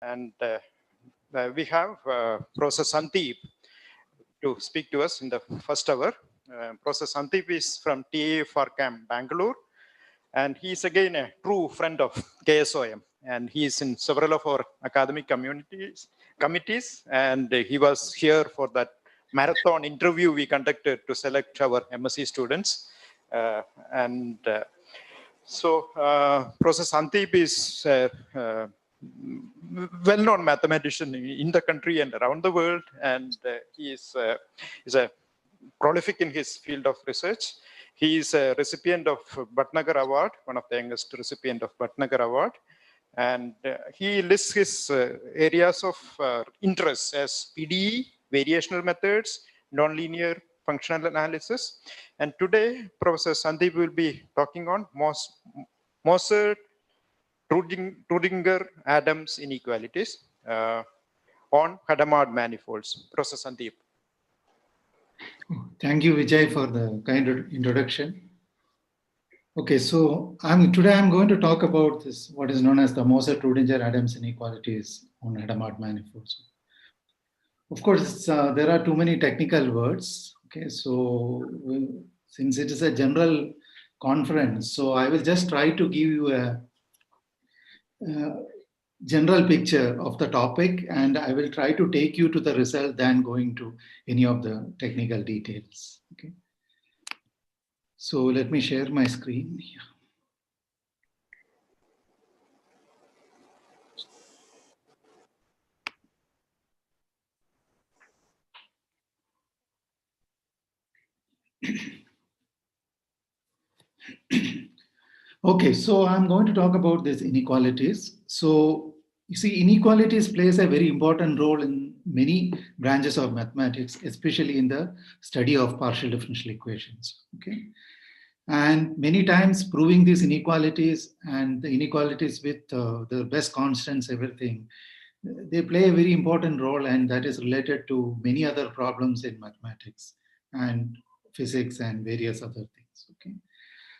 And we have Professor Sandeep to speak to us in the first hour. Professor Sandeep is from TA for Camp Bangalore, and he is again a true friend of KSOM, and he is in several of our academic committees, and he was here for that marathon interview we conducted to select our MSc students. Professor Sandeep is well-known mathematician in the country and around the world, and he is a prolific in his field of research. He is a recipient of Bhatnagar Award, one of the youngest recipient of Bhatnagar Award, and he lists his areas of interest as PDE, variational methods, nonlinear functional analysis. And today, Professor Sandeep will be talking on Moser-Trudinger-Adams inequalities on Hadamard manifolds. Professor Sandeep. Thank you, Vijay, for the kind introduction. Okay, so today I'm going to talk about this, what is known as the Moser-Trudinger-Adams inequalities on Hadamard manifolds. Of course, there are too many technical words. Okay, so since it is a general conference, so I will just try to give you a general picture of the topic, and I will try to take you to the result than going to any of the technical details. Okay. So let me share my screen here. Okay, so I'm going to talk about these inequalities. So you see, inequalities plays a very important role in many branches of mathematics, especially in the study of partial differential equations. Okay, and many times proving these inequalities and the inequalities with the best constants, everything, they play a very important role, and that is related to many other problems in mathematics and physics and various other things. Okay.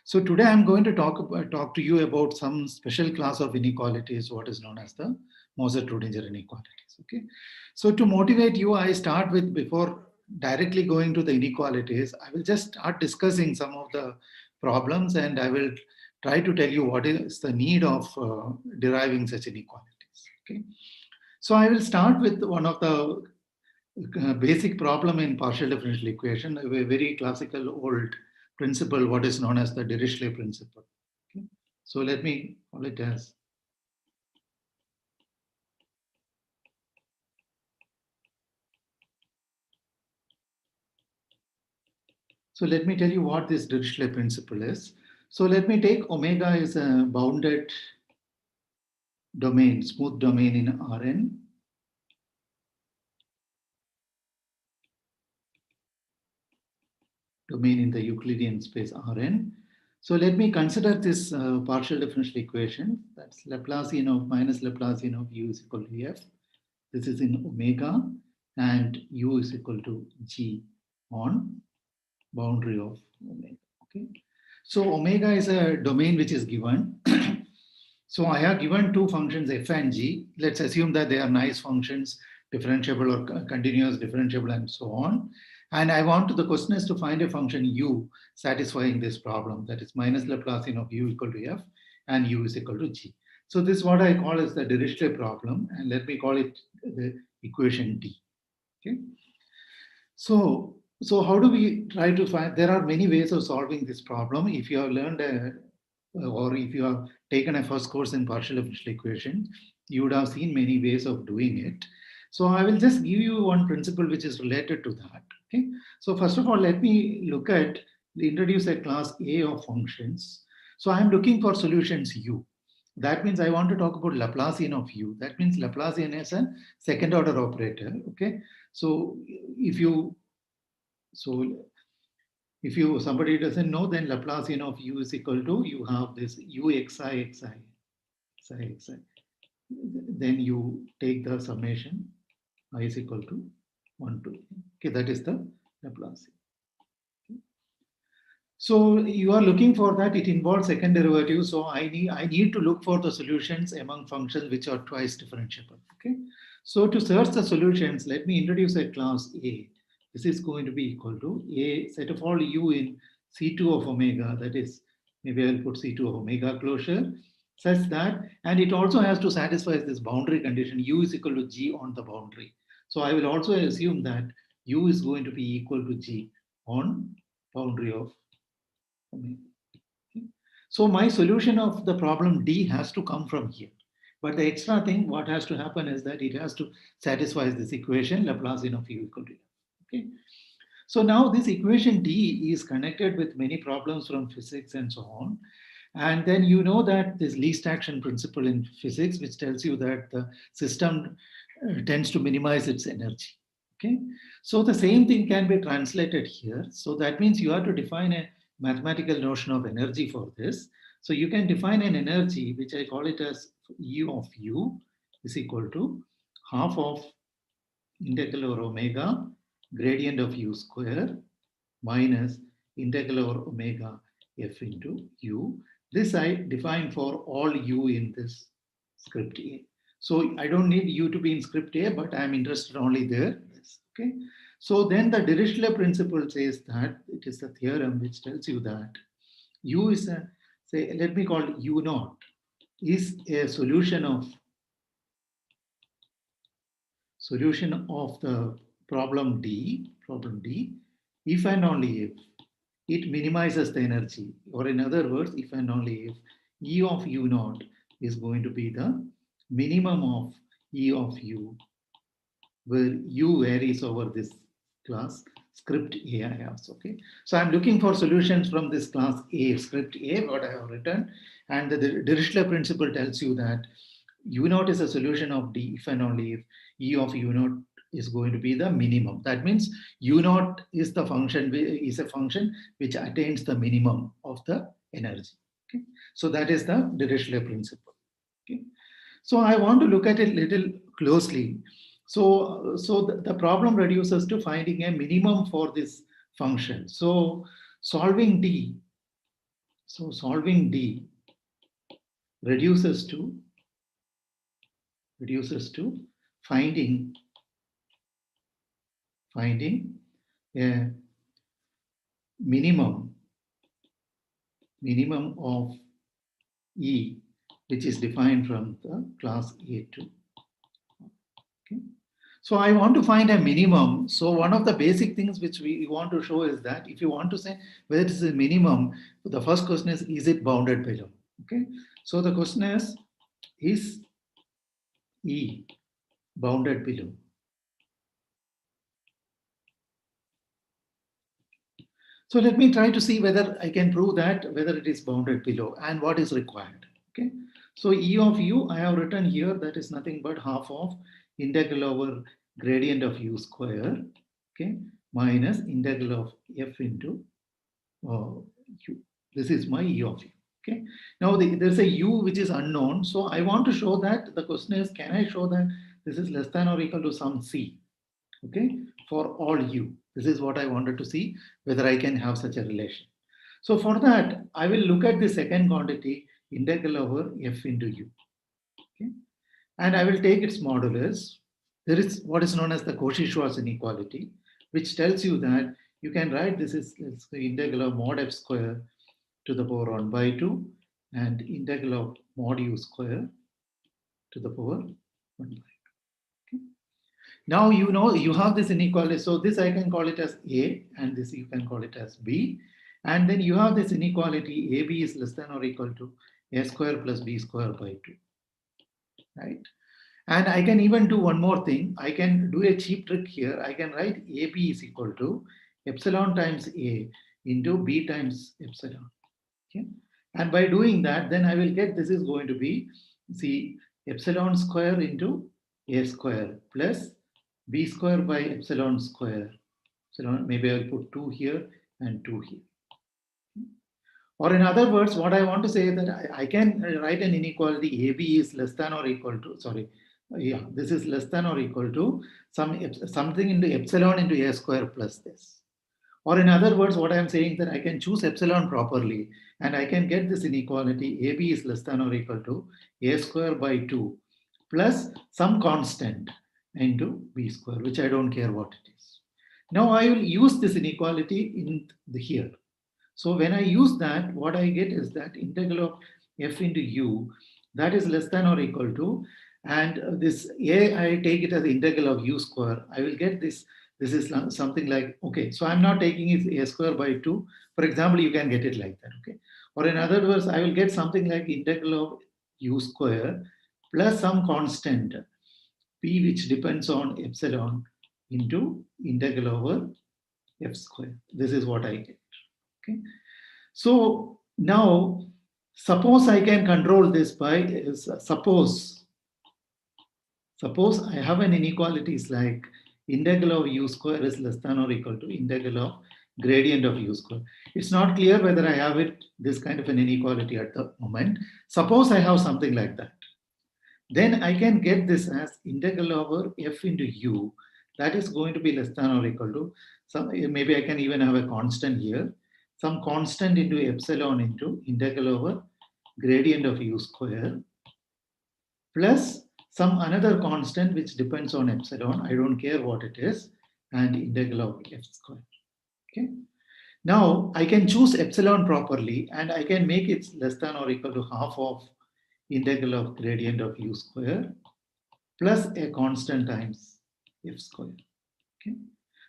So today I'm going to talk to you about some special class of inequalities, what is known as the Moser-Trudinger inequalities. Okay. So to motivate you, I start with, before directly going to the inequalities, I will just start discussing some of the problems, and I will try to tell you what is the need of deriving such inequalities. Okay. So I will start with one of the basic problem in partial differential equation, a very classical old principle, what is known as the Dirichlet principle. Okay. So let me call it as. So let me tell you what this Dirichlet principle is. So let me take omega is a bounded domain, smooth domain in Rn. Domain in the Euclidean space Rn. So let me consider this partial differential equation. That's Laplacian of minus Laplacian of u is equal to f. This is in omega, and u is equal to g on boundary of omega. Okay. So omega is a domain which is given. So I have given two functions f and g. Let's assume that they are nice functions, differentiable or continuous, differentiable, and so on. And I want the question is to find a function u satisfying this problem, that is minus Laplacian of u equal to f and u is equal to g. So this is what I call as the Dirichlet problem, and let me call it the equation D. Okay. So how do we try to find? There are many ways of solving this problem. If you have learned or if you have taken a first course in partial differential equation, you would have seen many ways of doing it. So I will just give you one principle which is related to that. Okay. So first of all, let me introduce a class A of functions. So I'm looking for solutions u. That means I want to talk about Laplacian of u. That means Laplacian is a second order operator. Okay. So if somebody doesn't know, then Laplacian of u is equal to, you have this u xi xi. Then you take the summation I is equal to 1 to. Okay, that is the Laplacian. Okay. So you are looking for that, it involves second derivative. So I need to look for the solutions among functions which are twice differentiable. Okay. So to search the solutions, let me introduce a class A. This is going to be equal to a set of all u in C2 of omega. That is, maybe I'll put C2 of omega closure such that, and it also has to satisfy this boundary condition u is equal to g on the boundary. So I will also assume that u is going to be equal to g on boundary of omega. So my solution of the problem D has to come from here. But the extra thing, what has to happen is that it has to satisfy this equation, Laplacian of u equal to f. Okay. So now this equation D is connected with many problems from physics and so on. And then you know that this least action principle in physics, which tells you that the system tends to minimize its energy. Okay. So the same thing can be translated here. So that means you have to define a mathematical notion of energy for this. So you can define an energy, which I call it as E of u is equal to half of integral over omega gradient of u square minus integral over omega f into u. This I define for all u in this script A. So I don't need u to be in script A, but I'm interested only there. Okay. So then the Dirichlet principle says that it is a theorem which tells you that u is a, say, let me call it u naught, is a solution of the problem D, if and only if it minimizes the energy, or in other words, if and only if E of u naught is going to be the minimum of E of u, where u varies over this class script A I have. Okay, so I'm looking for solutions from this class A, script A, what I have written, and the Dirichlet principle tells you that u naught is a solution of D if and only if E of u naught is going to be the minimum. That means u naught is the function, is a function which attains the minimum of the energy. Okay, so that is the Dirichlet principle. Okay, so I want to look at it a little closely. So the problem reduces to finding a minimum for this function. So solving D reduces to finding a minimum of E, which is defined from the class A2. Okay. So I want to find a minimum. So one of the basic things which we want to show is that if you want to say whether it is a minimum, the first question is it bounded below? Okay. So the question is E bounded below? So let me try to see whether I can prove that, whether it is bounded below and what is required. Okay. So E of u, I have written here, that is nothing but half of integral over gradient of u square, okay, minus integral of f into u. This is my E of u. Okay. Now there's a u which is unknown. So I want to show that, the question is, can I show that this is less than or equal to some c? Okay, for all u. This is what I wanted to see, whether I can have such a relation. So for that, I will look at the second quantity, integral over f into u. Okay, and I will take its modulus. There is what is known as the Cauchy-Schwarz inequality, which tells you that you can write this is the integral of mod f square to the power 1 by 2 and integral of mod u square to the power 1 by 2. Now you know you have this inequality. So this I can call it as A, and this you can call it as B. And then you have this inequality, AB is less than or equal to A square plus B square by 2. Right? And I can even do one more thing. I can do a cheap trick here. I can write AB is equal to epsilon times A into B times epsilon. Okay? And by doing that, then I will get this is going to be, see, epsilon square into A square plus b square by epsilon square. Epsilon, maybe I'll put 2 here and 2 here. Or in other words, what I want to say is that I can write an inequality AB is less than or equal to, sorry, yeah, this is less than or equal to something into epsilon into A square plus this. Or in other words, what I'm saying that I can choose epsilon properly and I can get this inequality AB is less than or equal to A square by 2 plus some constant into B square, which I don't care what it is. Now I will use this inequality in here. So when I use that, what I get is that integral of f into u, that is less than or equal to, and this a, I take it as integral of u square. I will get this. This is something like, okay, so I'm not taking it a square by 2. For example, you can get it like that, okay? Or in other words, I will get something like integral of u square plus some constant p which depends on epsilon into integral over f square. This is what I get, okay? So now, suppose I can control this by, suppose I have an inequalities like integral of u square is less than or equal to integral of gradient of u square. It's not clear whether I have it, this kind of an inequality at the moment. Suppose I have something like that. Then I can get this as integral over f into u. That is going to be less than or equal to, some, maybe I can even have a constant here, some constant into epsilon into integral over gradient of u square plus some another constant which depends on epsilon. I don't care what it is, and integral of f square. Okay. Now I can choose epsilon properly and I can make it less than or equal to half of integral of gradient of u square plus a constant times f square. Okay.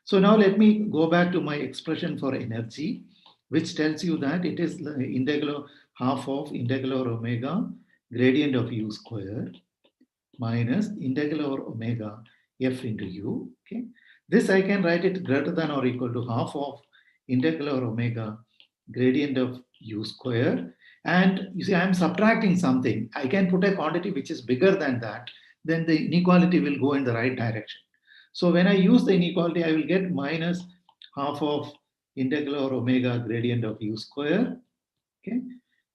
So now let me go back to my expression for energy, which tells you that it is the integral half of integral over omega gradient of u square minus integral over omega f into u. Okay. This I can write it greater than or equal to half of integral over omega gradient of u square. And you see, I'm subtracting something. I can put a quantity which is bigger than that, then the inequality will go in the right direction. So when I use the inequality, I will get minus half of integral over omega gradient of u square, okay,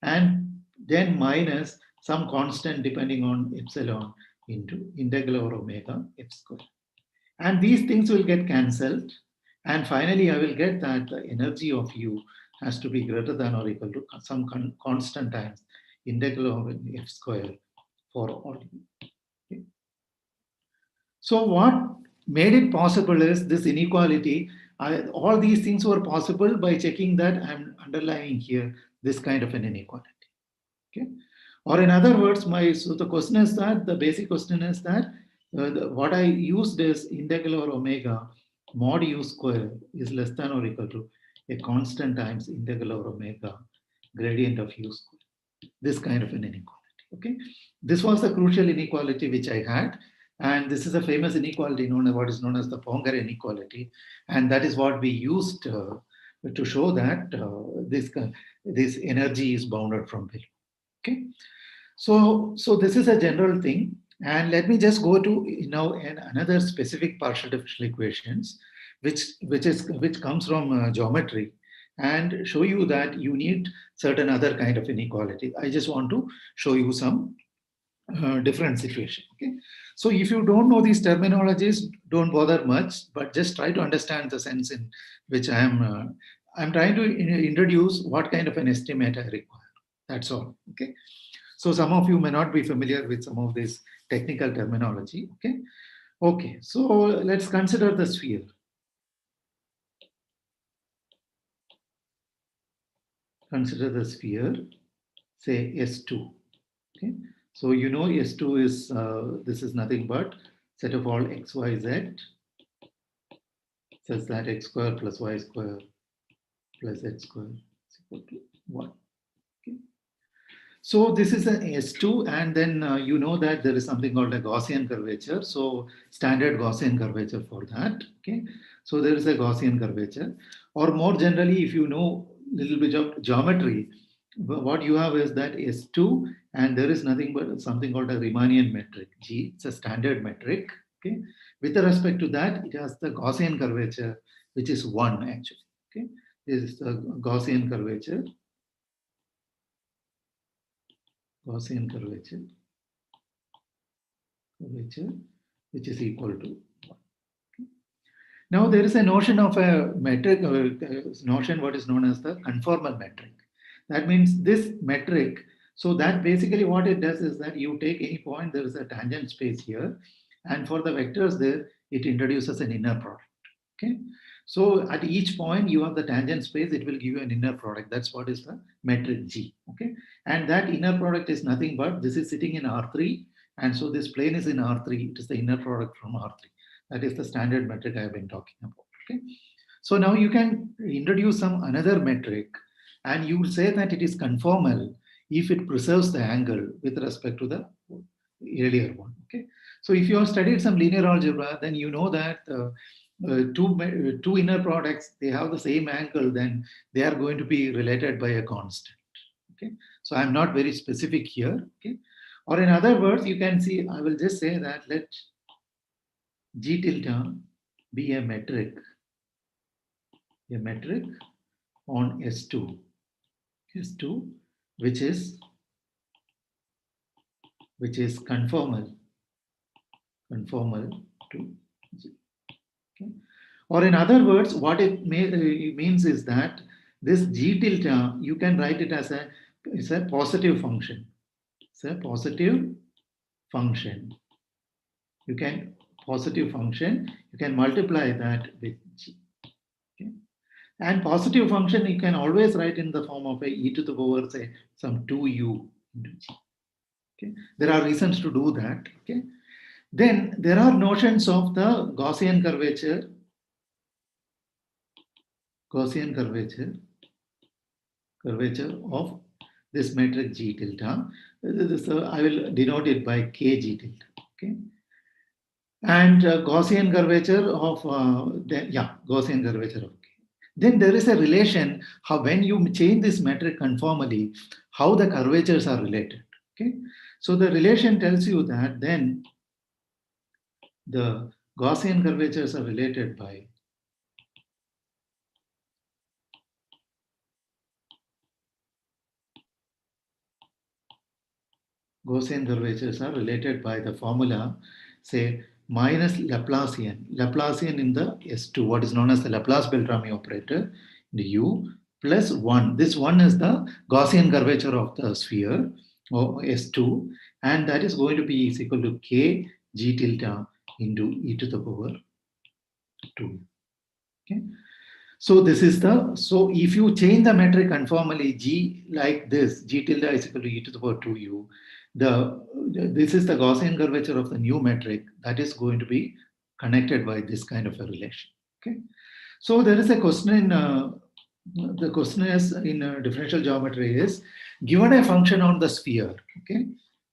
and then minus some constant depending on epsilon into integral over omega f square. And these things will get cancelled. And finally, I will get that the energy of u has to be greater than or equal to some constant times integral over f square for all u. Okay. So what made it possible is this inequality. All these things were possible by checking that I'm underlying here this kind of an inequality. Okay. Or in other words, so the question is that the basic question is that what I used is integral over omega mod u square is less than or equal to a constant times integral over omega gradient of u square. This kind of an inequality. Okay. This was the crucial inequality which I had. And this is a famous inequality known as what is known as the Ponger inequality. And that is what we used to show that this energy is bounded from below. Okay. So this is a general thing. And let me just go to now another specific partial differential equations, which comes from geometry, and show you that you need certain other kind of inequality. I just want to show you some different situation. Okay. So if you don't know these terminologies, don't bother much, but just try to understand the sense in which I'm trying to introduce what kind of an estimate I require. That's all. Okay. So some of you may not be familiar with some of this technical terminology. Okay. Okay. So let's consider the sphere. Consider the sphere, say S2. Okay. So you know S2 is, this is nothing but set of all x, y, z such that x square plus y square plus z square is equal to 1. Okay. So this is an S2, and then you know that there is something called a Gaussian curvature. So standard Gaussian curvature for that. Okay. So there is a Gaussian curvature. Or more generally, if you know a little bit of geometry, what you have is that S2, and there is nothing but something called a Riemannian metric, G. It's a standard metric. Okay. With respect to that, it has the Gaussian curvature, which is 1 actually. Okay. This is the Gaussian curvature. Gaussian curvature, which is equal to 1. Okay. Now there is a notion of a metric, notion what is known as the conformal metric. That means this metric, so that basically what it does is that you take any point, there is a tangent space here, and for the vectors there, it introduces an inner product. Okay. So at each point you have the tangent space, it will give you an inner product. That's what is the metric G. Okay. And that inner product is nothing but this is sitting in R3. And so this plane is in R3. It is the inner product from R3. That is the standard metric I have been talking about. Okay. So now you can introduce some another metric and you will say that it is conformal if it preserves the angle with respect to the earlier one. Okay. So if you have studied some linear algebra, then you know that two inner products, they have the same angle, then they are going to be related by a constant. Okay. So I'm not very specific here. Okay. Or in other words, you can see, I will just say that let G tilde be a metric on S2, which is conformal to G. Okay. Or in other words, what it means is that this G tilde, you can write it as a positive function. It's a positive function. You can multiply that with G. Okay. And positive function you can always write in the form of a e to the power, say, some 2u into G. Okay. There are reasons to do that. Okay. Then there are notions of the Gaussian curvature of this metric G tilde. I will denote it by Kg tilde. Okay. And Gaussian curvature of Gaussian curvature of K. Then there is a relation how when you change this metric conformally, how the curvatures are related. Okay. So the relation tells you that then the Gaussian curvatures are related by the formula, say, minus Laplacian in the S2, what is known as the Laplace-Beltrami operator, in the U, plus 1. This 1 is the Gaussian curvature of the sphere, or S2, and that is going to be is equal to K G tilde into e to the power 2. Okay. So this is so if you change the metric conformally, G like this, G tilde is equal to e to the power 2u, this is the Gaussian curvature of the new metric that is going to be connected by this kind of a relation. Okay. So there is a question in, the question is in differential geometry is, given a function on the sphere, okay.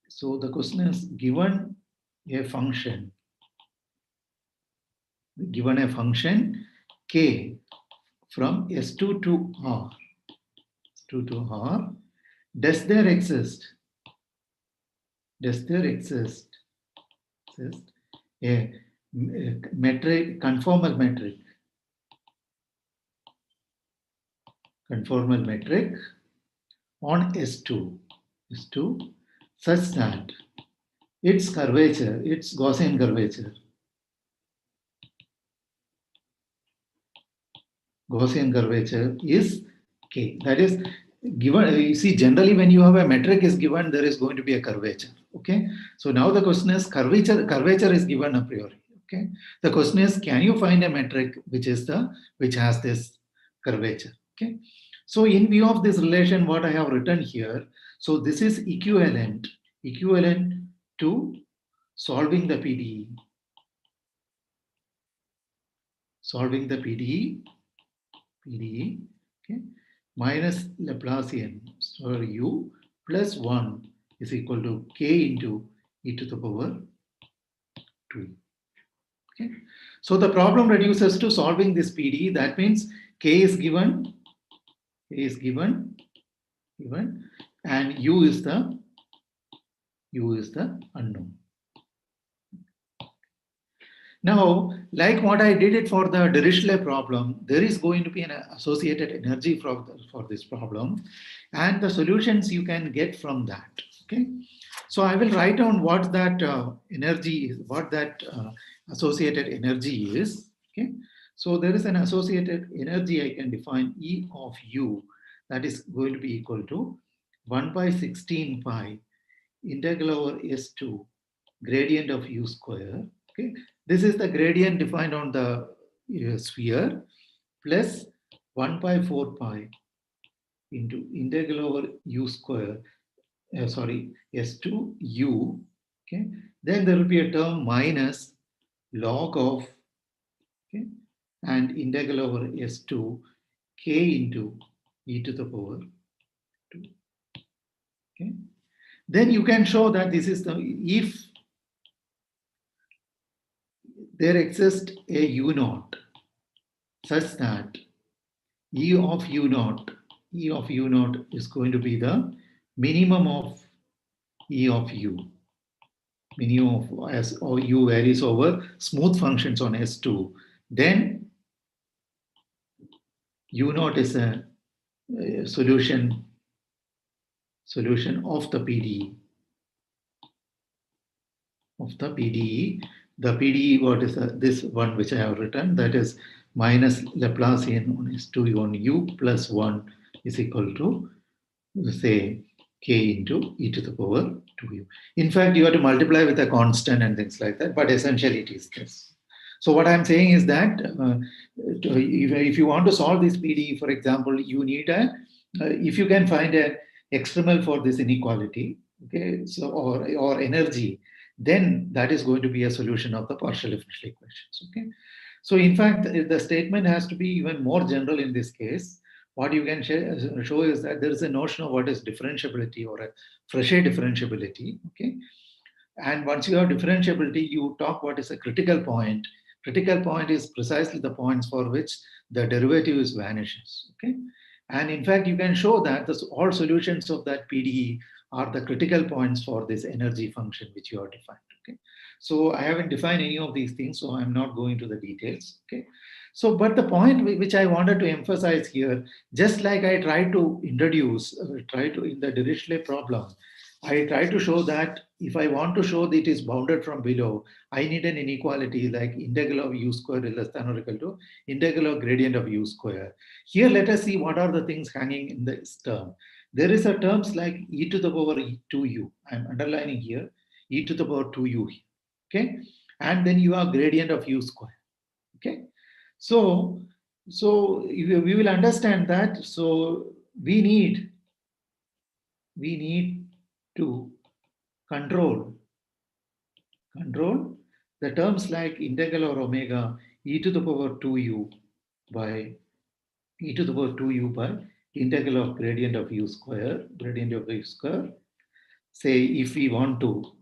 So the question is, given a function K from S2 to R, does there exist a metric, conformal metric on S2 such that its curvature, its Gaussian curvature is K. That is given, you see, generally when you have a metric is given, there is going to be a curvature. Okay. So now the question is curvature is given a priori. Okay. The question is, can you find a metric which has this curvature? Okay. So in view of this relation, what I have written here, so this is equivalent to solving the PDE. Okay, minus Laplacian for u plus 1 is equal to K into e to the power 2. Okay. So the problem reduces to solving this PDE. That means K is given, and u is the unknown. Now, like what I did it for the Dirichlet problem, there is going to be an associated energy for this problem, and the solutions you can get from that. Okay, so I will write down what that energy is, what that associated energy is. Okay, So there is an associated energy I can define E of U that is going to be equal to 1 by 16 pi integral over S2 gradient of U square. Okay, this is the gradient defined on the sphere plus 1 by 4 pi into integral over U square, S2 U. Okay, then there will be a term minus log of, okay, and integral over S2 K into e to the power 2. Okay, then you can show that this is the, if there exists a U naught such that E of U naught is going to be the minimum of E of U. Minimum of as or U varies over smooth functions on S2. Then U naught is a solution of the PDE. The PDE, what is this one which I have written, that is minus Laplacian on S2 on U plus 1 is equal to, say, K into e to the power 2U. In fact, you have to multiply with a constant and things like that, but essentially it is this. So what I'm saying is that if you want to solve this PDE, for example, you need if you can find an external for this inequality, okay, so or energy, then that is going to be a solution of the partial differential equations. Okay, so in fact, the statement has to be even more general in this case. What you can show is that there is a notion of what is differentiability or a Frechet differentiability. Okay, and once you have differentiability, you talk what is a critical point. Critical point is precisely the points for which the derivative is vanishes. Okay, and in fact, you can show that all solutions of that PDE are the critical points for this energy function which you have defined. Okay, so I haven't defined any of these things, so I'm not going to the details. Okay, so but the point which I wanted to emphasize here, just like I tried to introduce, in the Dirichlet problem, I try to show that if I want to show that it is bounded from below, I need an inequality like integral of U square is less than or equal to integral of gradient of U square. Here, let us see what are the things hanging in this term. There is a terms like e to the power 2u. I'm underlining here e to the power 2u. Okay, and then you have gradient of U square. Okay, so we will understand that. So we need to control the terms like integral or omega e to the power 2u by integral of gradient of u square, say if we want to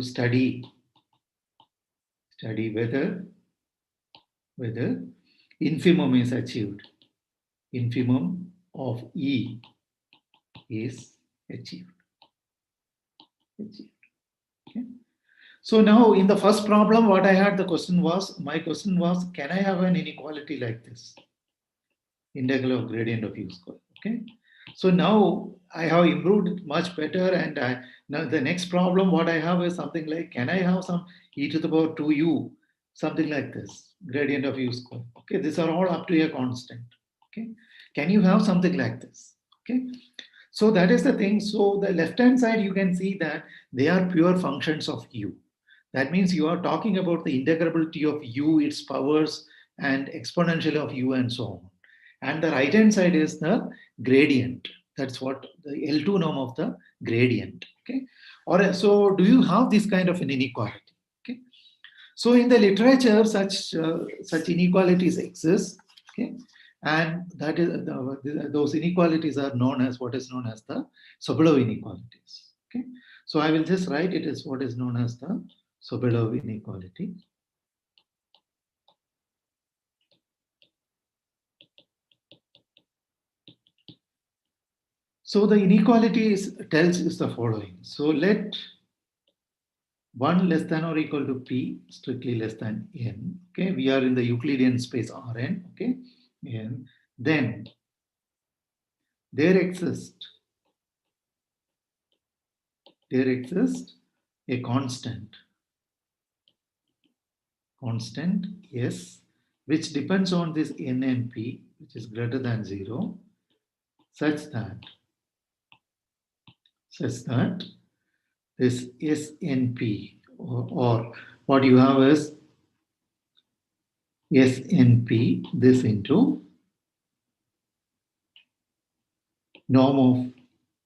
study whether infimum is achieved, infimum of E is achieved. Okay. So now in the first problem, what I had, my question was, can I have an inequality like this? Integral of gradient of U square. Okay. So now I have improved it much better, and now the next problem, what I have is something like, can I have some e to the power 2u, something like this, gradient of U square. Okay, these are all up to a constant. Okay, can you have something like this? Okay, so that is the thing. So the left hand side, you can see that they are pure functions of U. That means you are talking about the integrability of U, its powers, and exponential of U, and so on. And the right hand side is the gradient. That's what the L2 norm of the gradient. Okay, or so do you have this kind of an inequality? Okay, so in the literature, such inequalities exist. Okay, and that is those inequalities are known as what is known as the Sobolev inequalities. Okay, so I will just write it as what is known as the Sobolev inequality. So the inequality tells us the following. So let 1 less than or equal to p strictly less than n. Okay, we are in the Euclidean space Rn. Okay, n. Then there exists a constant constant S, which depends on this N and P, which is greater than 0, such that this SNP or what you have is SNP, this into norm of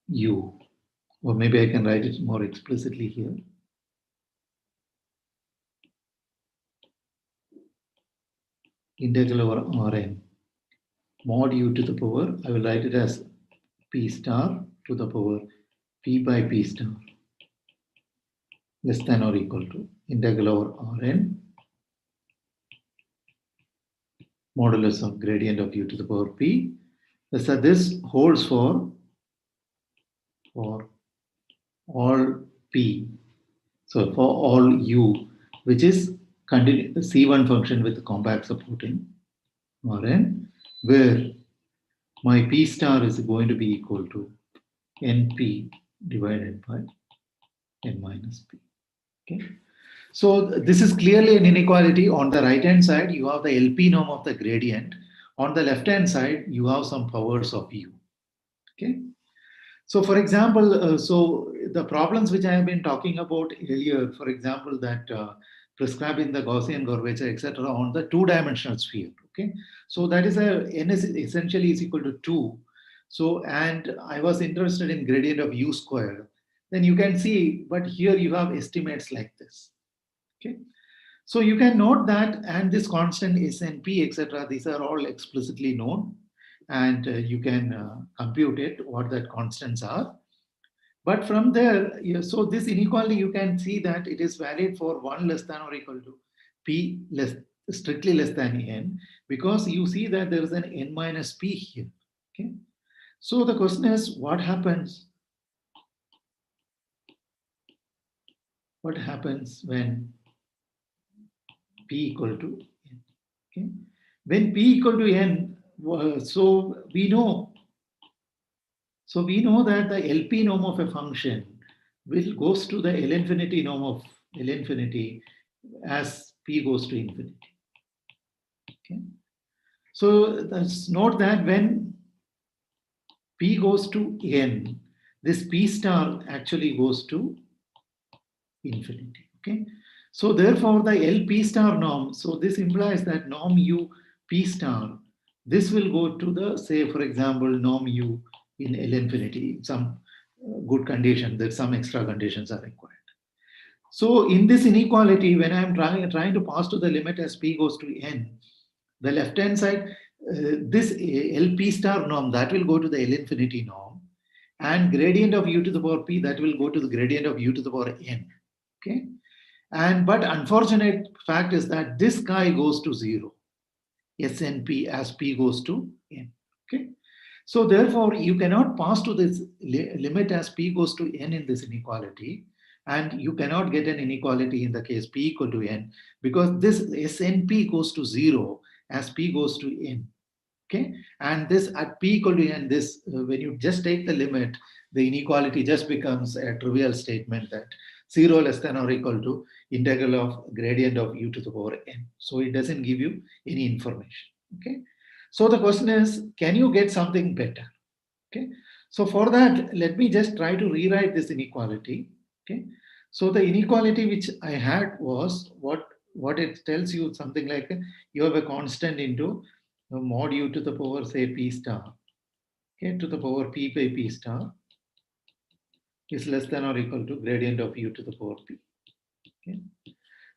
U, or maybe I can write it more explicitly here. Integral over Rn mod U to the power, I will write it as P star to the power P by P star less than or equal to integral over Rn modulus of gradient of U to the power P. So this holds for all P. So for all U, which is C1 function with compact supporting Rn, where my P star is going to be equal to NP divided by N minus P. Okay. So this is clearly an inequality. On the right hand side, you have the LP norm of the gradient. On the left hand side, you have some powers of U. Okay. So for example, so the problems which I have been talking about earlier, for example, that prescribing the Gaussian curvature, etc., on the two-dimensional sphere. Okay. So that is N is essentially is equal to 2. So, and I was interested in gradient of U squared. Then you can see, but here you have estimates like this. Okay. So you can note that, and this constant is NP, etc. These are all explicitly known, and you can compute it, what that constants are. But from there, so this inequality, you can see that it is valid for 1 less than or equal to P strictly less than N, because you see that there is an N minus P here. Okay. So the question is, what happens? What happens when P equal to N? Okay. When P equal to N, so we know that the LP norm of a function will goes to the L infinity norm of L infinity as P goes to infinity. Okay. So let's note that when P goes to N, this P star actually goes to infinity. Okay. So therefore the LP star norm, so this implies that norm U P star, this will go to the, say for example, norm U in L infinity, some good condition, that some extra conditions are required. So in this inequality, when I'm trying to pass to the limit as P goes to N, the left hand side, this LP star norm, that will go to the L infinity norm, and gradient of U to the power P, that will go to the gradient of U to the power N. Okay. And but unfortunate fact is that this guy goes to 0, SNP, as P goes to N. Okay. So therefore, you cannot pass to this limit as P goes to N in this inequality, and you cannot get an inequality in the case P equal to N, because this SNP goes to 0 as P goes to N. Okay. And this at P equal to N, this when you just take the limit, the inequality just becomes a trivial statement that 0 less than or equal to integral of gradient of U to the power N. So it doesn't give you any information. Okay. So the question is, can you get something better? Okay. So for that, let me just try to rewrite this inequality. Okay. So the inequality which I had was what it tells you, something like you have a constant into mod U to the power, say, P star, okay, to the power P by P star is less than or equal to gradient of U to the power P. Okay.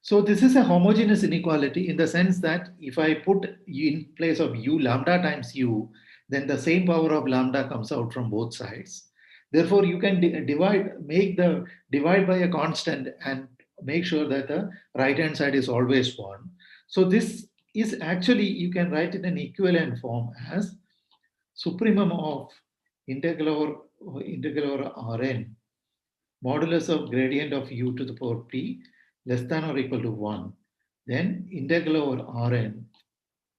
So this is a homogeneous inequality in the sense that if I put in place of U lambda times U, then the same power of lambda comes out from both sides. Therefore, you can divide by a constant and make sure that the right hand side is always 1. So this is actually, you can write it in equivalent form as supremum of integral over Rn modulus of gradient of U to the power P less than or equal to 1, then integral over Rn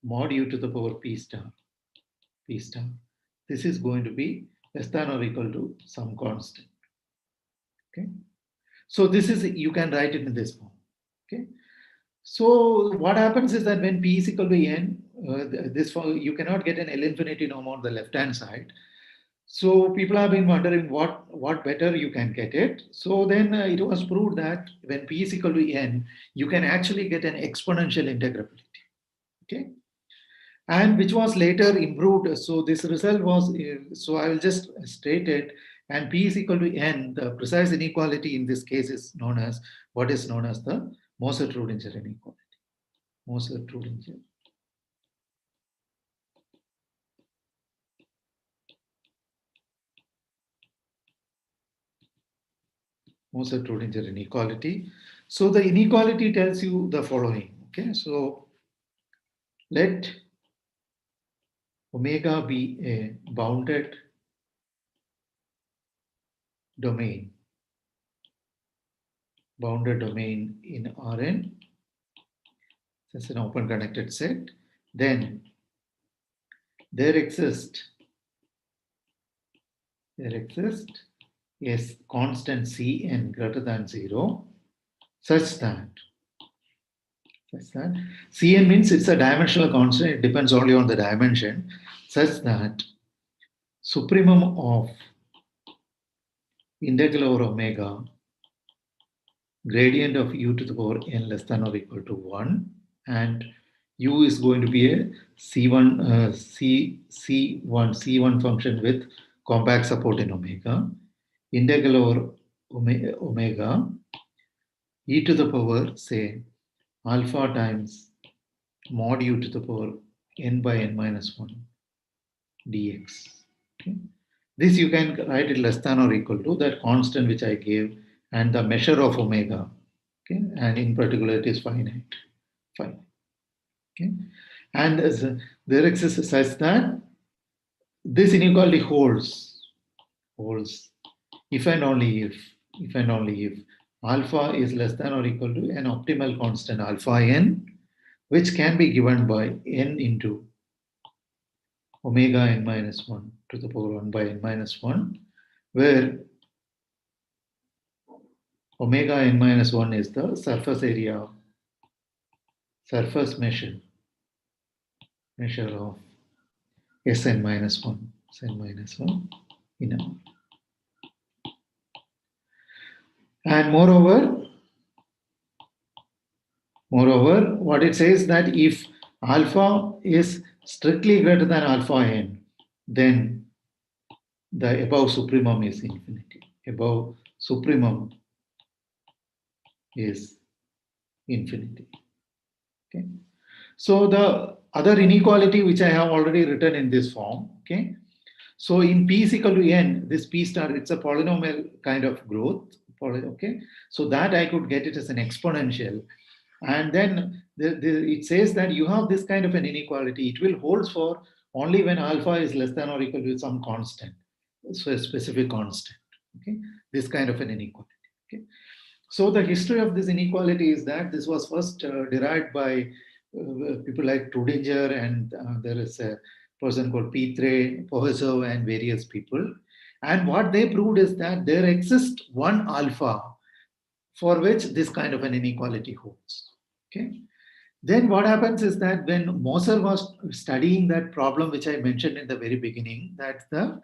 mod U to the power P star. This is going to be less than or equal to some constant. Okay. So this is, you can write it in this form. Okay. So what happens is that when P is equal to N, you cannot get an L infinity norm on the left-hand side. So people have been wondering what better you can get it. So then it was proved that when P is equal to N, you can actually get an exponential integrability. Okay. And which was later improved. So this result was, so I will just state it, and P is equal to N, the precise inequality in this case is known as what is known as the Moser-Trudinger inequality. Moser-Trudinger. Moser-Trudinger inequality. So the inequality tells you the following. Okay, so let omega be a bounded domain in Rn. That's an open connected set. Then there exists a constant Cn greater than 0 such that Cn means it's a dimensional constant, it depends only on the dimension, such that supremum of integral over omega gradient of u to the power n less than or equal to 1, and u is going to be a C1 function with compact support in omega, integral over omega e to the power, say, alpha times mod u to the power n by n minus 1 dx. Okay. This you can write it less than or equal to that constant which I gave and the measure of omega. Okay. And in particular, it is finite. Okay. And there exists such that this inequality holds if and only if alpha is less than or equal to an optimal constant alpha n, which can be given by n into omega n minus 1 to the power 1 by n minus 1, where omega n minus 1 is the surface area, surface measure of Sn minus 1, in R. And moreover, what it says that if alpha is strictly greater than alpha n, then the above supremum is infinity. Above supremum is infinity. Okay. So the other inequality which I have already written in this form. Okay. So in P is equal to n, this P star, it's a polynomial kind of growth. Okay. So that I could get it as an exponential. And then it says that you have this kind of an inequality. It will hold for only when alpha is less than or equal to some constant. So a specific constant. Okay. This kind of an inequality. Okay. So the history of this inequality is that this was first derived by people like Trudinger, and there is a person called Petre, Professor, and various people. And what they proved is that there exists one alpha for which this kind of an inequality holds. Okay. Then what happens is that when Moser was studying that problem which I mentioned in the very beginning, that's the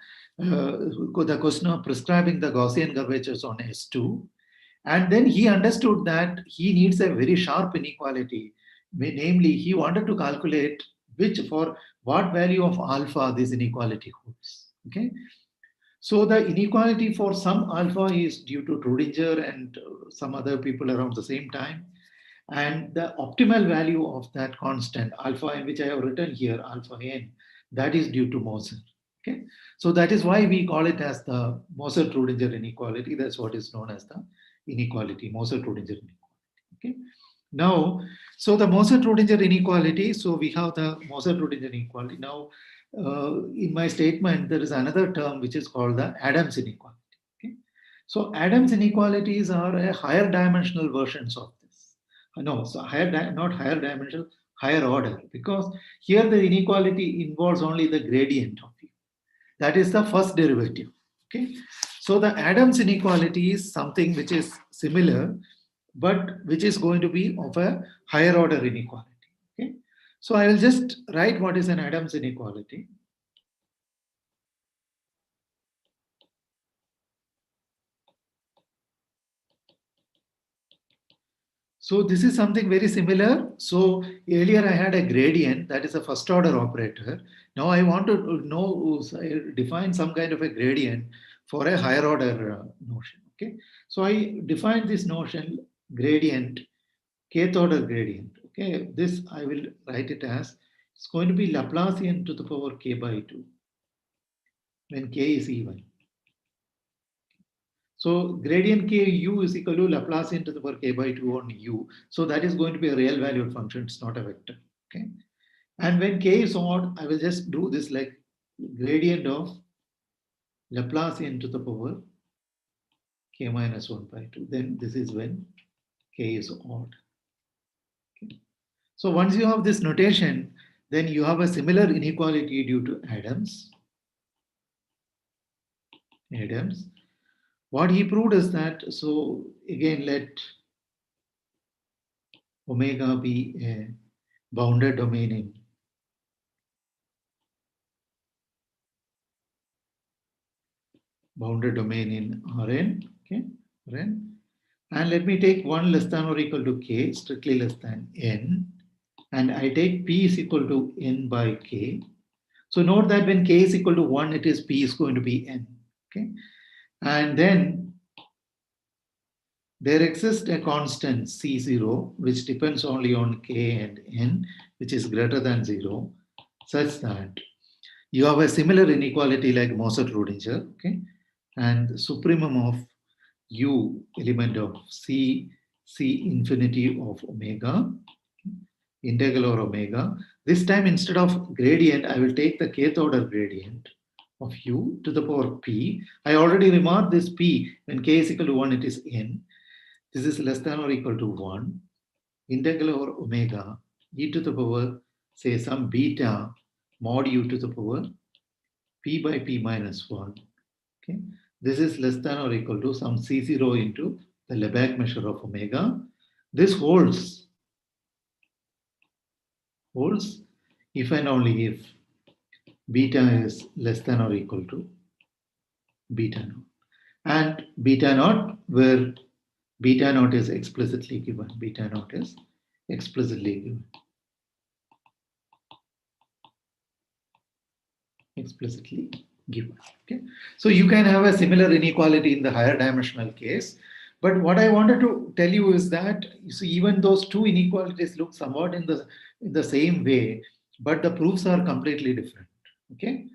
question of prescribing the Gaussian curvatures on S2, and then he understood that he needs a very sharp inequality. Namely, he wanted to calculate for what value of alpha this inequality holds. Okay. So the inequality for some alpha is due to Trudinger and some other people around the same time. And the optimal value of that constant alpha n, which I have written here, alpha n, that is due to Moser. Okay. So that is why we call it as the Moser-Trudinger inequality. That's what is known as the inequality, Moser-Trudinger inequality. Okay. Now, so the Moser-Trudinger inequality, so we have the Moser-Trudinger inequality. Now, in my statement, there is another term which is called the Adams inequality. Okay. So Adams inequalities are a higher dimensional versions of this. No, so not higher dimensional, higher order, because here the inequality involves only the gradient of u. That is the first derivative. Okay. So the Adams inequality is something which is similar. but which is going to be of a higher order inequality. Okay, so I will just write what is an Adams inequality. So this is something very similar. So earlier I had a gradient, that is a first order operator. Now I want to know, define some kind of a gradient for a higher order notion. Okay, so I define this notion gradient, kth order gradient. Okay, this I will write it as, it's going to be Laplacian to the power k by 2 when k is even. So gradient k u is equal to Laplacian to the power k by 2 on u. So that is going to be a real valued function. It's not a vector. Okay. And when k is odd, I will just do this like gradient of Laplacian to the power k minus 1 by 2. Then this is when k is odd. Okay. So once you have this notation, then you have a similar inequality due to Adams. Adams. What he proved is that, so again, let omega be a bounded domain in Rn, okay, Rn. And let me take 1 less than or equal to k, strictly less than n. And I take p is equal to n by k. So note that when k is equal to 1, it is p is going to be n, okay. And then there exists a constant C0, which depends only on k and n, which is greater than 0, such that you have a similar inequality like Moser-Trudinger, okay? And the supremum of u element of c infinity of omega, integral over omega. This time, instead of gradient, I will take the kth order gradient of u to the power p. I already remarked this p, when k is equal to 1, it is n. This is less than or equal to 1. Integral over omega e to the power, say, some beta mod u to the power p by p minus 1. Okay. This is less than or equal to some C0 into the Lebesgue measure of omega. This holds if and only if beta is less than or equal to beta naught. And beta naught, where beta naught is explicitly given. Beta naught is explicitly given. Explicitly given. Okay. So you can have a similar inequality in the higher dimensional case. But what I wanted to tell you is that, you see, even those two inequalities look somewhat in the same way, but the proofs are completely different. Okay.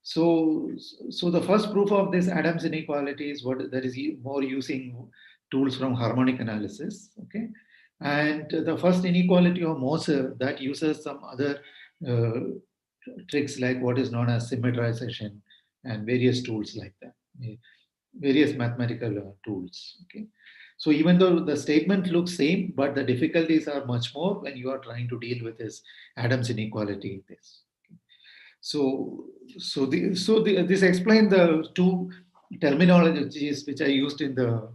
So the first proof of this Adams inequality is what that is more using tools from harmonic analysis. Okay. And the first inequality of Moser, that uses some other tricks like what is known as symmetrization and various tools like that, various mathematical tools. Okay, so even though the statement looks same, but the difficulties are much more when you are trying to deal with this Adams inequality in this. Okay. This explains the two terminologies which I used in the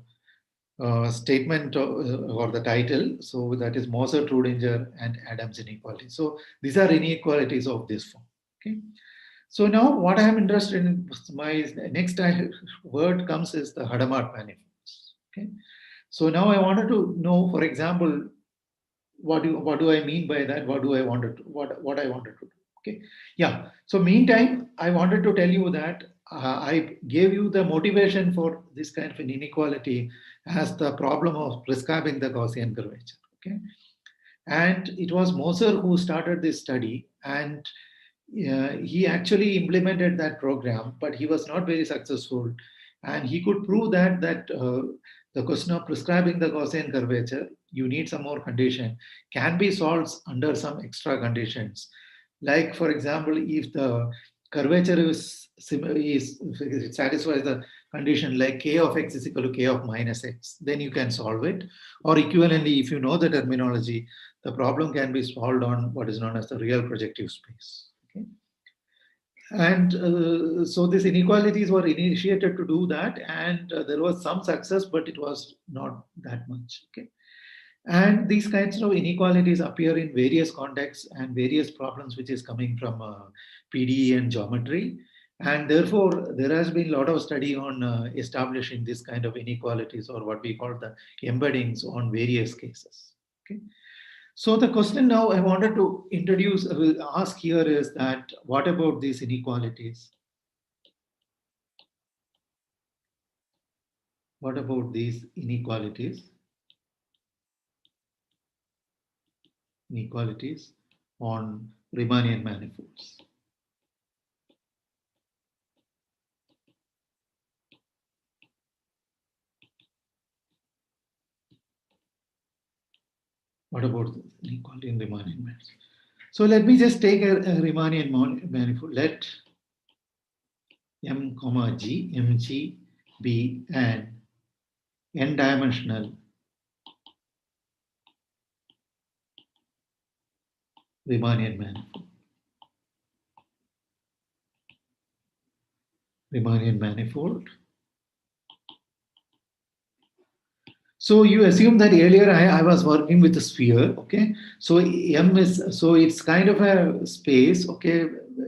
statement or the title. So that is Moser-Trudinger and Adams inequality. So these are inequalities of this form. Okay. So now what I am interested in, my next word comes is the Hadamard manifolds. Okay. So now I wanted to know, for example, what do I mean by that? What I wanted to do? Okay. Yeah. So meantime, I wanted to tell you that I gave you the motivation for this kind of an inequality as the problem of prescribing the Gaussian curvature. Okay. And it was Moser who started this study, and he actually implemented that program, but he was not very successful. And he could prove that the question of prescribing the Gaussian curvature, you need some more condition, can be solved under some extra conditions. Like, for example, if the curvature if it satisfies the condition like k of x is equal to k of minus x, then you can solve it. Or equivalently, if you know the terminology, the problem can be solved on what is known as the real projective space. Okay. And so these inequalities were initiated to do that, and there was some success, but it was not that much. Okay. And these kinds of inequalities appear in various contexts and various problems which is coming from PDE and geometry. And therefore, there has been a lot of study on establishing this kind of inequalities, or what we call the embeddings, on various cases. Okay. So the question now I wanted to introduce, ask here is that what about these inequalities? What about these inequalities? Inequalities on Riemannian manifolds. What about this inequality in Riemannian manifolds? So let me just take a Riemannian manifold. Let M comma G, Mg be an n-dimensional Riemannian manifold. Riemannian manifold. So you assume that earlier I was working with a sphere, okay? So M is, so it's kind of a space, okay,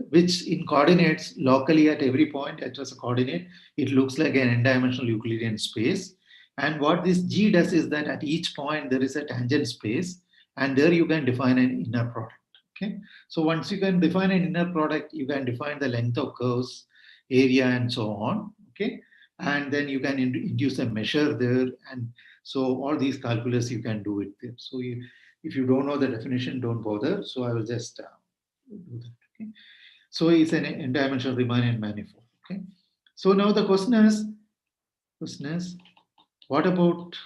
which in coordinates locally at every point, it was a coordinate, it looks like an n-dimensional Euclidean space. And what this G does is that at each point there is a tangent space, and there you can define an inner product, okay? So once you can define an inner product, you can define the length of curves, area, and so on, okay? And then you can induce a measure there, and so all these calculus you can do it there. So if you don't know the definition, don't bother. So I will just do that. Okay. So it's an n-dimensional Riemannian manifold. Okay. So now the question is, what about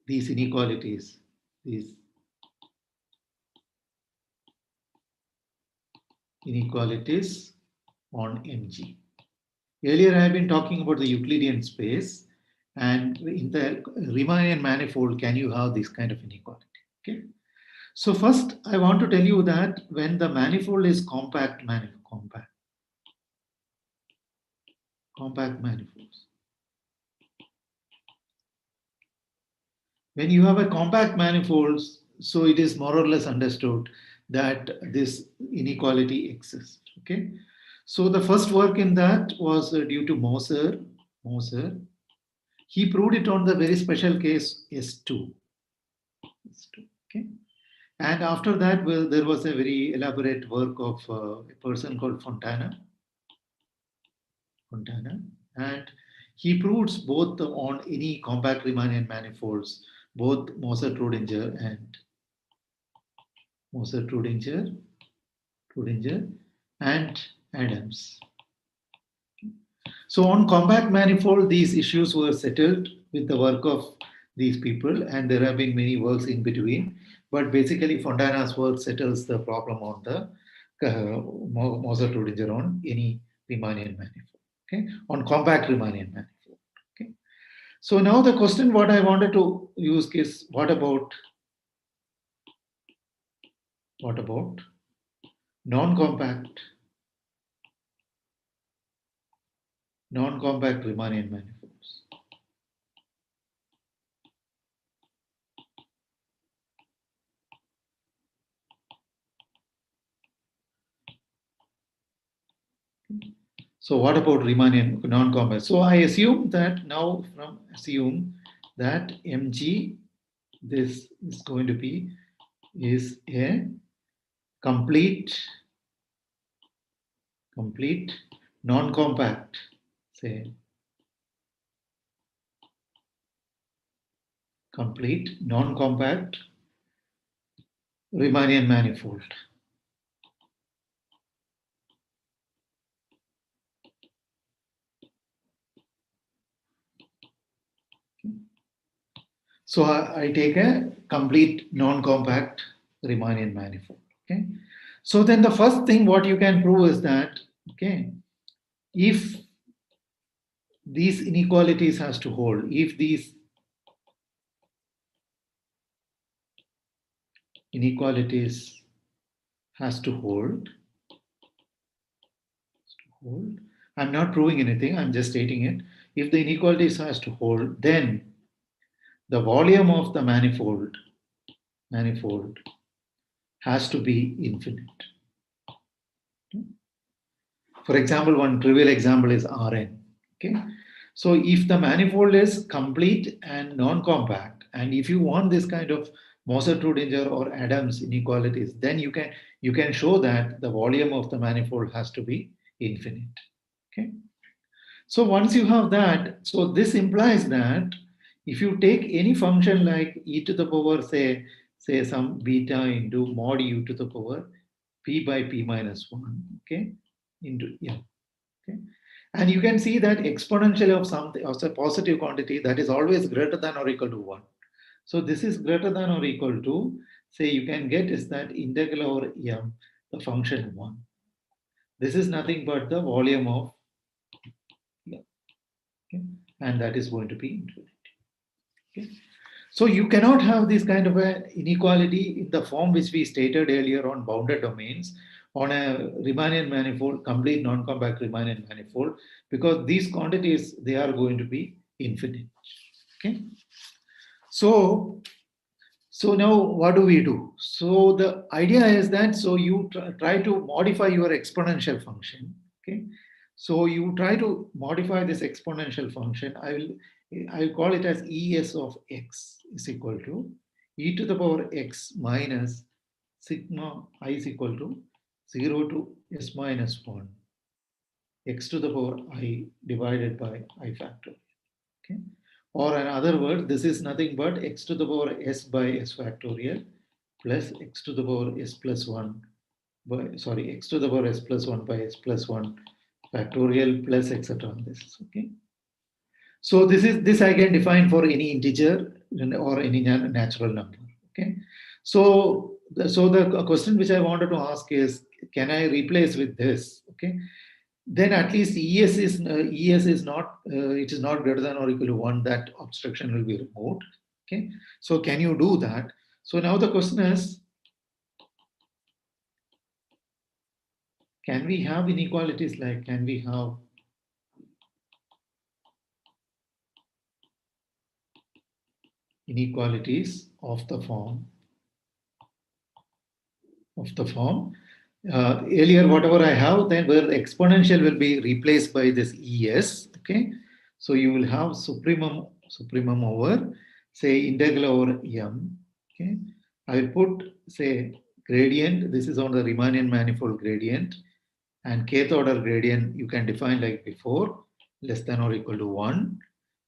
these inequalities? These inequalities on Mg. Earlier, I have been talking about the Euclidean space, and in the Riemannian manifold, can you have this kind of inequality? Okay. So first, I want to tell you that when the manifold is compact manifolds. When you have a compact manifolds, so it is more or less understood that this inequality exists. Okay. So the first work in that was due to Moser. He proved it on the very special case S2. Okay. And after that, well, there was a very elaborate work of a person called Fontana, and he proves both on any compact Riemannian manifolds, both Moser-Trudinger and Adams. So on compact manifold, these issues were settled with the work of these people, and there have been many works in between. But basically, Fontana's work settles the problem on the Moser-Trudinger on any Riemannian manifold. Okay, on compact Riemannian manifold. Okay, so now the question what I wanted to use is what about non-compact Riemannian manifolds? So what about Riemannian non-compact? So I assume that now assume that Mg, this is going to be is a complete non-compact, say complete non-compact Riemannian manifold. So I take a complete non-compact Riemannian manifold. Okay. So then the first thing what you can prove is that, okay, if these inequalities has to hold, if these inequalities has to hold, I'm not proving anything, I'm just stating it. If the inequalities has to hold, then the volume of the manifold has to be infinite. For example, one trivial example is Rn. Okay, so if the manifold is complete and non-compact, and if you want this kind of Moser-Trudinger or Adams inequalities, then you can show that the volume of the manifold has to be infinite. Okay, so once you have that, so this implies that if you take any function like e to the power say some beta into mod u to the power p by p minus 1, okay, into yeah. Okay. And you can see that exponential of something of a positive quantity that is always greater than or equal to 1. So this is greater than or equal to, say you can get is that integral over m, the function 1. This is nothing but the volume of m. Okay. And that is going to be infinity. Okay. So you cannot have this kind of an inequality in the form which we stated earlier on bounded domains on a Riemannian manifold, complete non-compact Riemannian manifold, because these quantities, they are going to be infinite. Okay. So now what do we do? So the idea is that, so you try to modify your exponential function. Okay. So you try to modify this exponential function. I will call it as Es of x is equal to e to the power x minus sigma I is equal to 0 to s minus 1 x to the power I divided by I factor. Okay. Or in other words, this is nothing but x to the power s by s factorial plus x to the power s plus 1 by, sorry, x to the power s plus 1 by s plus 1 factorial plus etc. This, okay. So this I can define for any integer or any natural number. Okay. So the question which I wanted to ask is, can I replace with this? Okay. Then at least ES is not it is not greater than or equal to 1. That obstruction will be removed. Okay. So can you do that? So now the question is, can we have inequalities like, can we have inequalities of the form earlier whatever I have, then where the exponential will be replaced by this ES. Okay, so you will have supremum over, say, integral over m. Okay, I will put, say, gradient. This is on the Riemannian manifold gradient, and kth order gradient you can define like before, less than or equal to 1,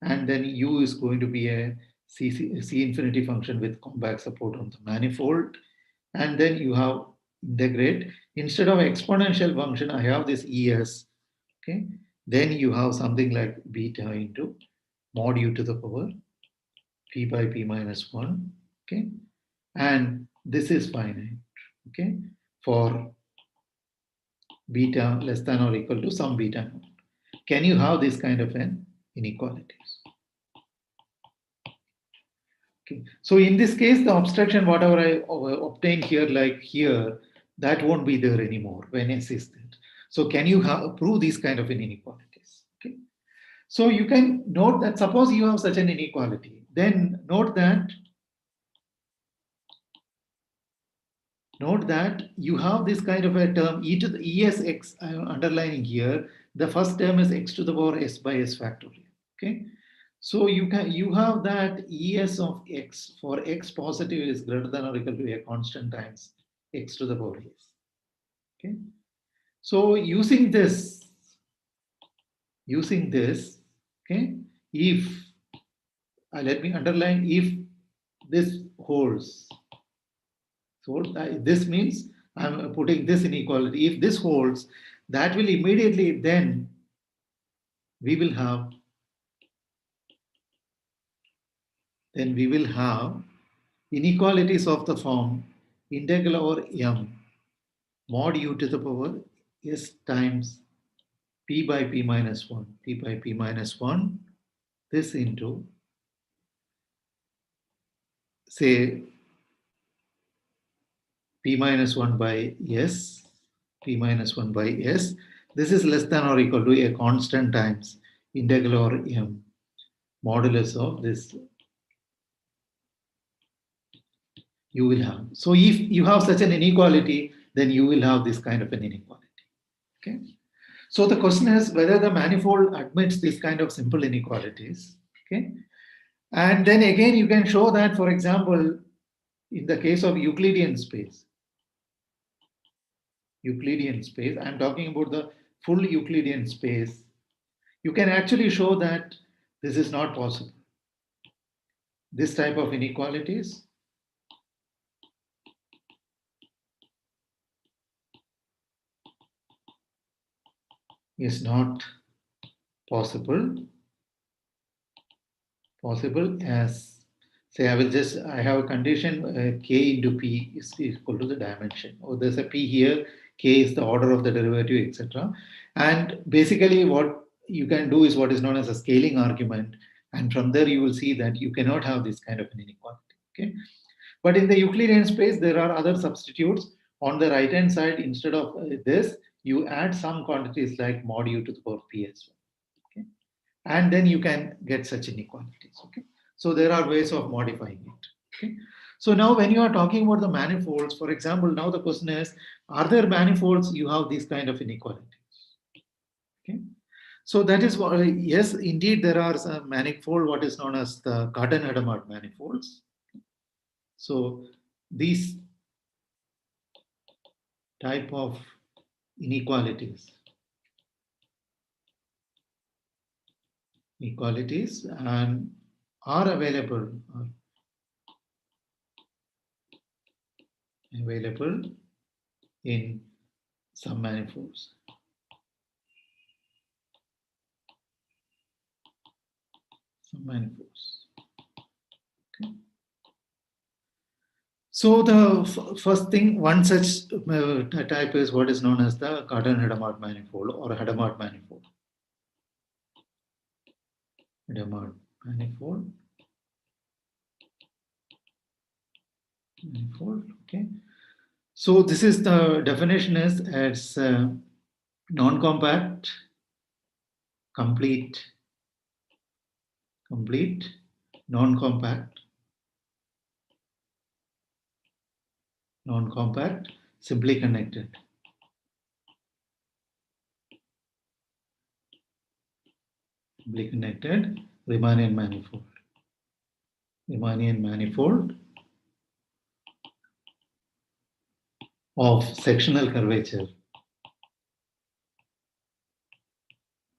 and then u is going to be a C infinity function with compact support on the manifold, and then you have integrate. Instead of exponential function, I have this ES. Okay, then you have something like beta into mod u to the power p by p minus 1. Okay, and this is finite. Okay, for beta less than or equal to some beta naught. Can you have this kind of an inequalities? Okay. So in this case, the abstraction, whatever I obtained here, like here, that won't be there anymore when S is there. So can you prove these kind of inequalities? Okay. So you can note that suppose you have such an inequality, then note that you have this kind of a term e to the esx. I am underlining here. The first term is x to the power s by s factorial. Okay. So you have that es of x for x positive is greater than or equal to a constant times x to the power s. Okay. So using this, okay, if let me underline, if this holds, so this means I'm putting this inequality. If this holds, that will immediately then we will have inequalities of the form integral over m mod u to the power s times p by p minus 1, this into, say, p minus 1 by s, This is less than or equal to a constant times integral or m modulus of this you will have. So if you have such an inequality, then you will have this kind of an inequality. Okay. So the question is whether the manifold admits this kind of simple inequalities. Okay. And then again, you can show that, for example, in the case of Euclidean space, I'm talking about the full Euclidean space, you can actually show that this is not possible. This type of inequalities is not possible as, say, I have a condition k into p is equal to the dimension. Or there's a p here, k is the order of the derivative, etc. And basically what you can do is what is known as a scaling argument. And from there you will see that you cannot have this kind of an inequality. Okay. But in the Euclidean space, there are other substitutes. On the right hand side, instead of this, you add some quantities like mod u to the power p as well. Okay. And then you can get such inequalities. Okay. So there are ways of modifying it. Okay. So now when you are talking about the manifolds, for example, now the question is, are there manifolds you have these kind of inequalities? Okay. So that is what, yes, indeed, there are some manifold, what is known as the Cartan-Hadamard manifolds. So these type of inequalities and are available in some manifolds. Okay. So the first thing, one such type is what is known as the Cartan-Hadamard manifold or Hadamard manifold. Hadamard manifold. Okay. So this is the definition is it's non-compact, complete, non-compact, simply connected. Riemannian manifold. Of sectional curvature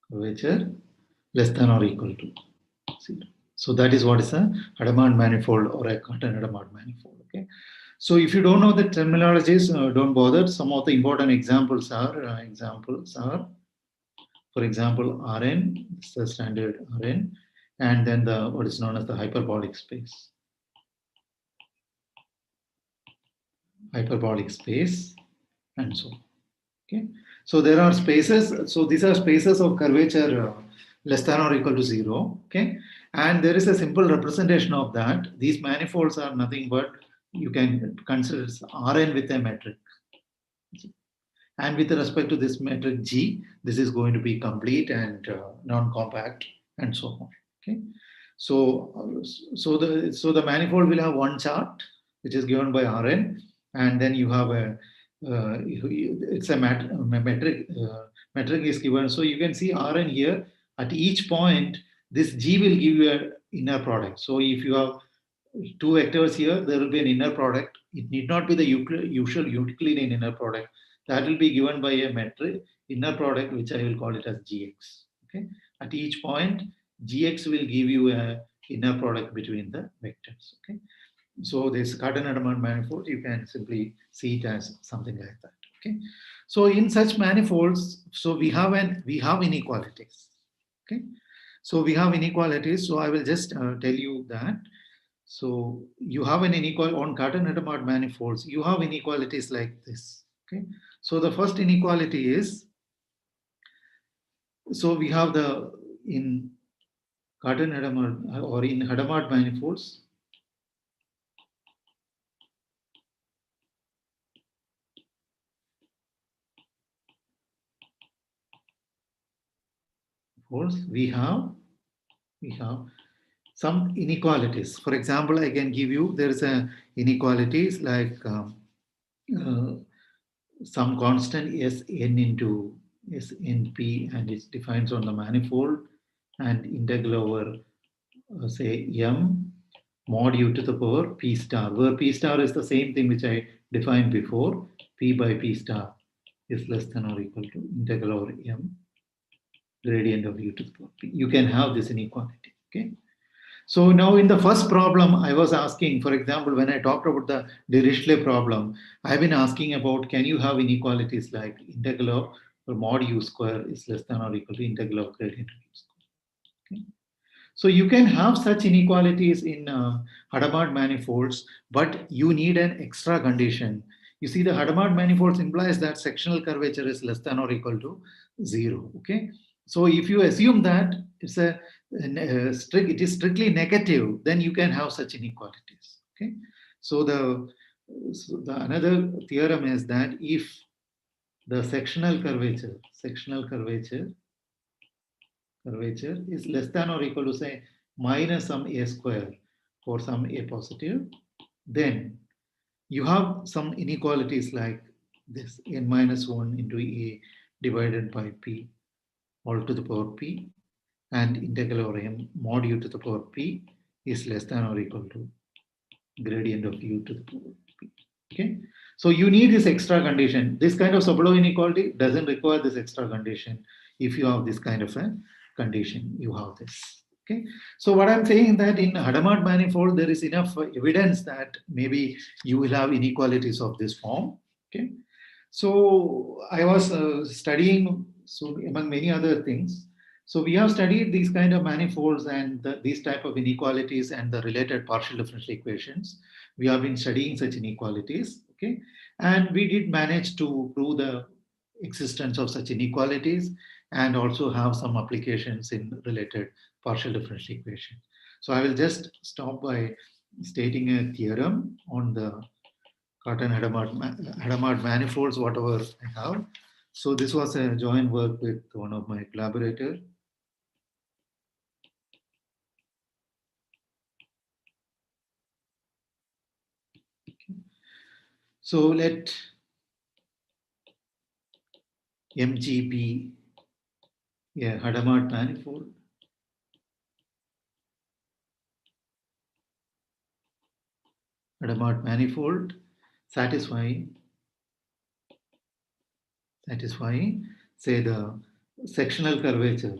less than or equal to 0. So that is what is a Hadamard manifold or a Cartan-Hadamard manifold. Okay. So if you don't know the terminologies, don't bother. Some of the important examples are, for example, Rn, it's the standard Rn, and then the what is known as the hyperbolic space. And so on. Okay. So there are spaces. So these are spaces of curvature less than or equal to 0. Okay. And there is a simple representation of that. These manifolds are nothing but you can consider Rn with a metric. And with respect to this metric G, this is going to be complete and non-compact and so on. Okay. So the manifold will have one chart which is given by Rn, and then you have a it's a metric is given. So you can see Rn here at each point. This G will give you an inner product. So if you have two vectors here, there will be an inner product. It need not be the usual Euclidean inner product. That will be given by a metric inner product, which I will call it as Gx. Okay. At each point, Gx will give you a inner product between the vectors. Okay. So this Cartan-Hadamard manifold, you can simply see it as something like that. Okay. So in such manifolds, so we have inequalities. Okay. So we have inequalities. So I will just tell you that. So you have an inequality on Cartan-Hadamard manifolds. You have inequalities like this. Okay. So the first inequality is, so we have in Cartan-Hadamard or in Hadamard manifolds, we have some inequalities. For example, I can give you, there is a inequalities like some constant Sn into Snp, and it defines on the manifold, and integral over say m mod u to the power p star, where p star is the same thing which I defined before. P by p star is less than or equal to integral over m gradient of u to the power p. You can have this inequality. Okay. So now in the first problem, I was asking, for example, when I talked about the Dirichlet problem, I've been asking about, can you have inequalities like integral of or mod u square is less than or equal to integral of gradient of u square. Okay. So you can have such inequalities in Hadamard manifolds, but you need an extra condition. You see, the Hadamard manifolds implies that sectional curvature is less than or equal to 0. Okay. So if you assume that it's it is strictly negative, then you can have such inequalities. Okay. So the another theorem is that if the sectional curvature is less than or equal to say minus some a square for some a positive, then you have some inequalities like this: n minus 1 into a divided by p all to the power p, and integral over m mod u to the power p is less than or equal to gradient of u to the power p. Okay, so you need this extra condition. This kind of Sobolev inequality doesn't require this extra condition. If you have this kind of a condition, you have this. Okay, so what I'm saying that in Hadamard manifold there is enough evidence that maybe you will have inequalities of this form. Okay, so I was studying, so among many other things. So we have studied these kind of manifolds and these type of inequalities and the related partial differential equations. We have been studying such inequalities, okay? And we did manage to prove the existence of such inequalities and also have some applications in related partial differential equation. So I will just stop by stating a theorem on the Hadamard manifolds, whatever I have. So this was a joint work with one of my collaborators. So let MG be a Hadamard manifold. Hadamard manifold satisfying say the sectional curvature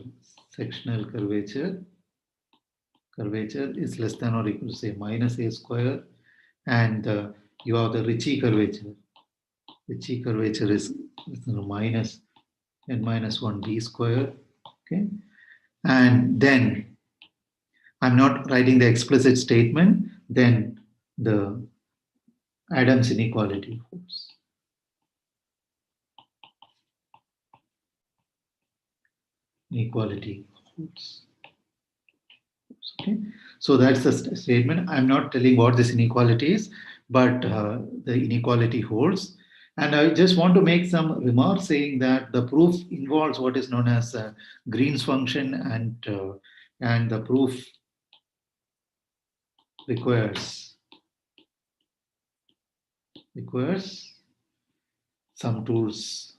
is less than or equal to say minus a square, and you have the Ricci curvature. Ricci curvature is minus n minus 1 d square. Okay, and then I'm not writing the explicit statement. Then the Adams inequality holds. Inequality holds. Okay, so that's the statement. I'm not telling what this inequality is, but the inequality holds. And I just want to make some remarks saying that the proof involves what is known as Green's function, and the proof requires some tools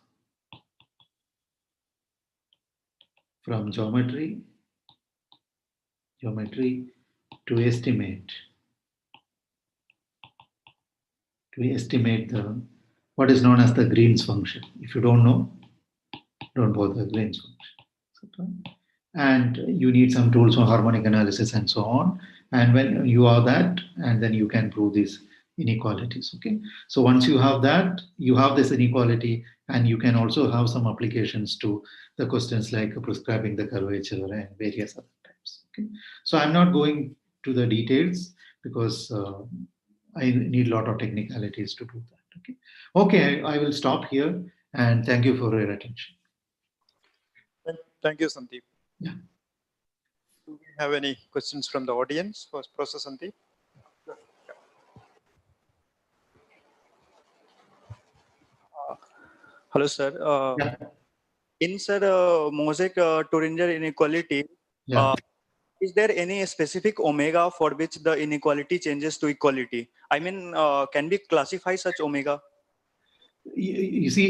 from geometry to estimate the what is known as the Green's function. If you don't know, don't bother Green's function. And you need some tools for harmonic analysis and so on. And when you have that, and then you can prove these inequalities. Okay. So once you have that, you have this inequality, and you can also have some applications to the questions like prescribing the curvature and various other types. Okay. So I'm not going to the details because I need a lot of technicalities to do that. Okay. Okay, I will stop here, and thank you for your attention. Thank you, Sandeep. Yeah. Do we have any questions from the audience for Professor Sandeep? Hello, sir. Yeah. In sir, Moser-Trudinger inequality, Yeah. is there any specific omega for which the inequality changes to equality? I mean, can we classify such omega? You see,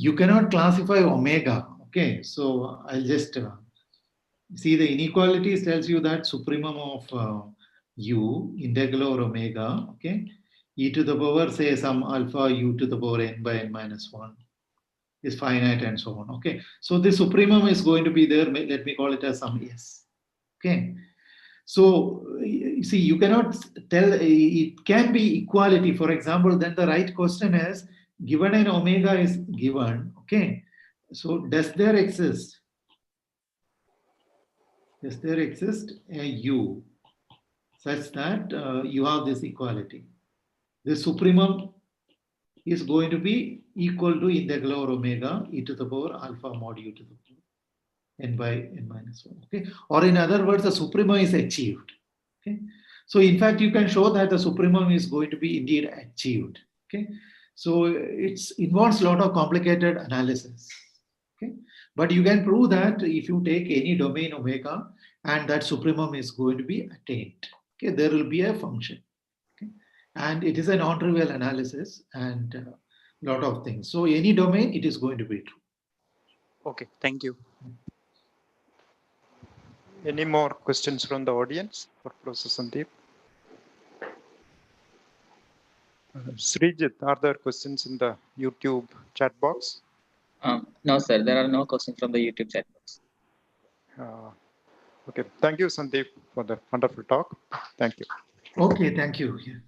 you cannot classify omega. Okay, so I'll just see the inequalities tells you that supremum of u integral over omega. Okay, e to the power say some alpha u to the power n by n minus 1 is finite and so on. Okay, so the supremum is going to be there. Let me call it as some s. Okay, so you see, you cannot tell it can be equality. For example, then the right question is given an omega is given. Okay, so does there exist a u such that you have this equality? The supremum is going to be equal to integral over omega e to the power alpha mod u to the power n by n minus 1. Okay, or in other words, the supremum is achieved. Okay, so in fact, you can show that the supremum is going to be indeed achieved. Okay, so it involves a lot of complicated analysis. Okay, but you can prove that if you take any domain omega and that supremum is going to be attained. Okay, there will be a function. Okay, and it is a non-trivial analysis and a lot of things. So any domain, it is going to be true. Okay, thank you. Any more questions from the audience for Professor Sandeep? Srijit, are there questions in the YouTube chat box? No, sir, there are no questions from the YouTube chat box. Okay, thank you, Sandeep, for the wonderful talk. Thank you. Okay, thank you. Yeah.